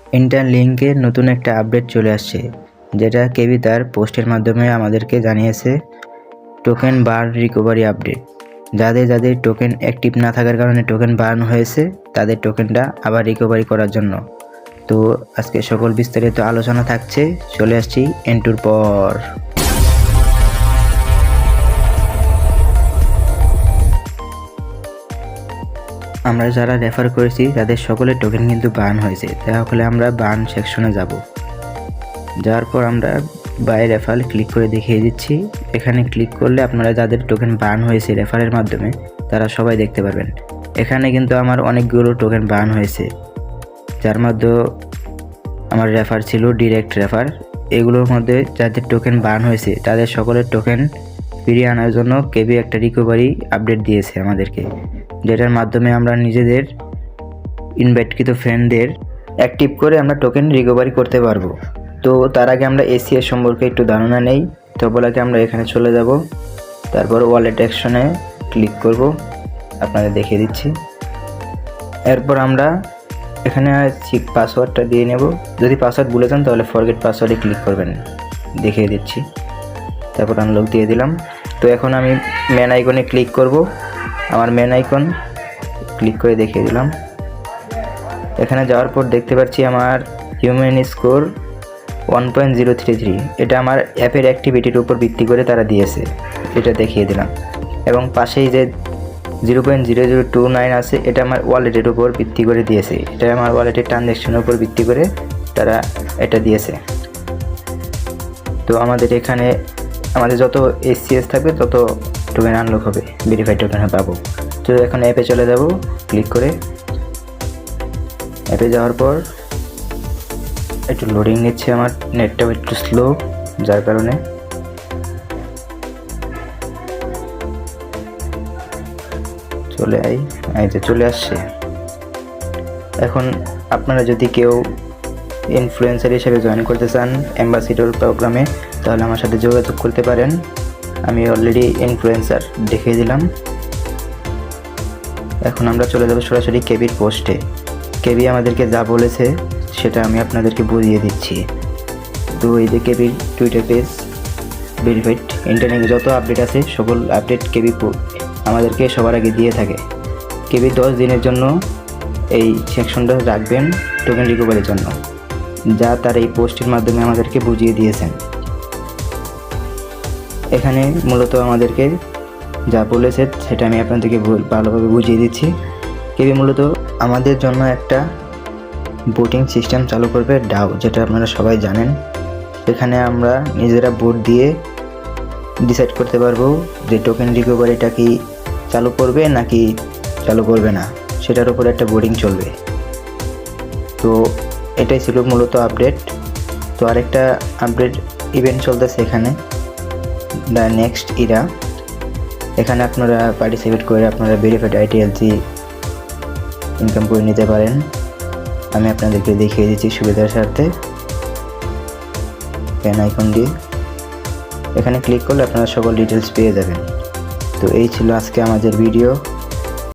Inter লিঙ্কে নতুন একটা আপডেট চলে আসছে, যেটা কেবি তার পোস্টের মাধ্যমে আমাদেরকে জানিয়েছে। Token burn recovery update. যাদের যাদের টোকেন অ্যাক্টিভ না থাকার কারণে টোকেন বার্ন হয়েছে, তাদের টোকেনটা আবার রিকভারি করার জন্য। তো আজকে সকল বিস্তারিত আলোচনা থাকছে। চলে আসছি এন্টুর পর। আমরা যারা রেফার করেছি তাদের সকলের টোকেন কিন্তু বার্ন হয়েছে। তাহলে আমরা বার্ন সেকশনে যাব। যাওয়ার পর আমরা বাই রেফার ক্লিক করে দেখিয়ে দিচ্ছি। এখানে ক্লিক করলে আপনারা যাদের টোকেন বার্ন হয়েছে রেফারের মাধ্যমে, তারা সবাই দেখতে পারবেন। এখানে কিন্তু আমার অনেকগুলো টোকেন বার্ন হয়েছে, যার মধ্যে আমার রেফার ছিল ডিরেক্ট রেফার। এগুলোর মধ্যে যাদের টোকেন বার্ন হয়েছে তাদের সকলের টোকেন ফিরিয়ে আনার জন্য কেবি একটা রিকভারি আপডেট দিয়েছে আমাদেরকে, যেটার মাধ্যমে আমরা নিজেদের ইনভাইটকৃত ফ্রেন্ডদের অ্যাক্টিভ করে আমরা টোকেন রিকভারি করতে পারবো। তো তার আগে আমরা এসিএস সম্পর্কে একটু ধারণা নেই। তো বলাকে আমরা এখানে চলে যাব, তারপর ওয়ালেট অ্যাকশনে ক্লিক করব, আপনাদের দেখিয়ে দিচ্ছি। এরপর আমরা এখানে পাসওয়ার্ডটা দিয়ে নেব। যদি পাসওয়ার্ড ভুলে যান তাহলে ফরগেট পাসওয়ার্ডে ক্লিক করবেন, দেখিয়ে দিচ্ছি। তারপর আনলক দিয়ে দিলাম। তো এখন আমি মেন আইকনে ক্লিক করব। আমার মেন আইকন ক্লিক করে দেখিয়ে দিলাম। এখানে যাওয়ার পর দেখতে পাচ্ছি আমার হিউম্যান স্কোর 1.033। এটা আমার অ্যাপের অ্যাক্টিভিটির উপর ভিত্তি করে তারা দিয়েছে, এটা দেখিয়ে দিলাম। এবং পাশেই যে 0.0029 আছে, এটা আমার ওয়ালেটের উপর ভিত্তি করে দিয়েছে। এটা আমার ওয়ালেটের ট্রানজ্যাকশনের উপর ভিত্তি করে তারা এটা দিয়েছে। তো আমাদের এখানে আমাদের যত এসসিএস থাকবে তত টোকেন আনলক হবে, ভেরিফাইড টোকেন পাবো। তো এখন অ্যাপে চলে যাব ক্লিক করে। অ্যাপে যাওয়ার পর একটু লোডিং নিচ্ছে, আমার নেটটাও একটু স্লো, যার কারণে চলে আসছে। এখন আপনারা যদি কেউ ইনফ্লুয়েন্সার হিসেবে জয়েন করতে চান অ্যাম্বাসিডর প্রোগ্রামে, তাহলে আমার সাথে যোগাযোগ করতে পারেন। আমি অলরেডি ইনফ্লুয়েন্সার দেখিয়ে দিলাম। এখন আমরা চলে যাব সরাসরি কেবির পোস্টে। কেবি আমাদেরকে যা বলেছে সেটা আমি আপনাদেরকে বুঝিয়ে দিচ্ছি। তো এই যে কেবির টুইটার পেজ ভেরিফাইড, ইন্টারনেটে যত আপডেট আছে সকল আপডেট কেবি আমাদেরকে সবার আগে দিয়ে থাকে। কেবি 10 দিনের জন্য এই সেকশনটা রাখবেন টোকেন রিকভারির জন্য, যা তার এই পোস্টের মাধ্যমে আমাদেরকে বুঝিয়ে দিয়েছেন। এখানে মূলত আমাদেরকে যা বলেছে সেটা আমি আপনাদেরকে ভালোভাবে বুঝিয়ে দিচ্ছি। কেবি মূলত আমাদের জন্য একটা ভোটিং সিস্টেম চালু করবে, ডাও, যেটা আপনারা সবাই জানেন। এখানে আমরা নিজেরা ভোট দিয়ে ডিসাইড করতে পারবো যে টোকেন রিকভারিটা কি চালু করবে নাকি চালু করবে না, সেটার উপর একটা ভোটিং চলবে। তো এটাই ছিল মূলত আপডেট। তো আরেকটা আপডেট ইভেন্ট চলতেছে এখানে, দ্য নেক্সট ইরা। এখানে আপনারা পার্টিসিপেট করে আপনারা ভেরিফাইড আইটিএলজি ইনকাম করে নিতে পারেন। আমি আপনাদেরকে দেখিয়ে দিচ্ছি সুবিধার স্বার্থে। পেন আইকন দিয়ে এখানে ক্লিক করলে আপনারা সকল ডিটেলস পেয়ে যাবেন। তো এই ছিল আজকে আমাদের ভিডিও।